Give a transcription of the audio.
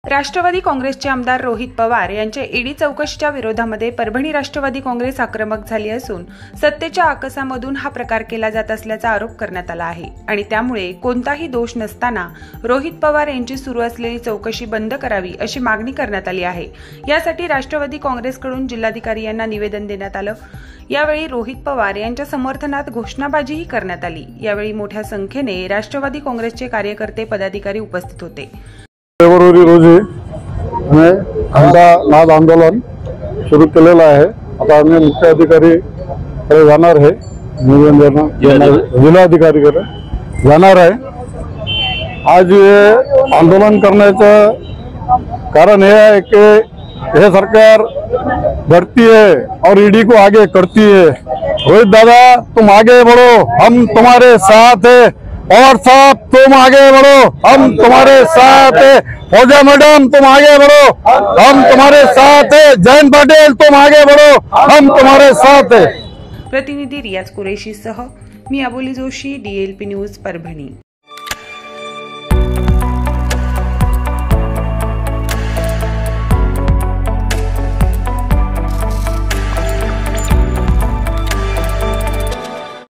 राष्ट्रवादी काँग्रेसचे आमदार रोहित पवार यांच्या ईडी चौकशीच्या विरोधामध्ये परभणी राष्ट्रवादी काँग्रेस आक्रमक झाली असून सत्तेच्या आकसामधून हा प्रकार केला जात असल्याचा आरोप करण्यात आला आहे आणि त्यामुळे कोणताही दोष नसताना रोहित पवार यांची सुरू असलेली चौकशी बंद करावी अशी मागणी करण्यात आली आहे। यासाठी राष्ट्रवादी काँग्रेसकडून जिल्हाधिकारी यांना निवेदन देण्यात आलं। यावेळी रोहित पवार यांच्या समर्थनात घोषणाबाजीही करण्यात आली। यावेळी मोठ्या संख्येने राष्ट्रवादी काँग्रेसचे कार्यकर्ते पदाधिकारी उपस्थित होते। फेब्रुवारी रोजी नाद आंदोलन सुरू केलेलं आहे। आता आम्ही मुख्य अधिकारीकडे जाणार आहे, जिल्हाधिकारीकडे जाणार आहे। आज ये आंदोलन करण्याचं कारण हे आहे कि यह सरकार बढ़ती है और ईडी को आगे करती है। रोहित दादा तुम आगे बढ़ो, हम तुम्हारे साथ है। और साहब तुम आगे बढ़ो, हम तुम्हारे साथ है। फौजा मैडम तुम आगे बढ़ो, हम तुम्हारे साथ है। जयंत पटेल तुम आगे बढ़ो, हम तुम्हारे साथ है। प्रतिनिधी रियाज कुरेशी सह मी अबोली जोशी, DLP न्यूज परभणी।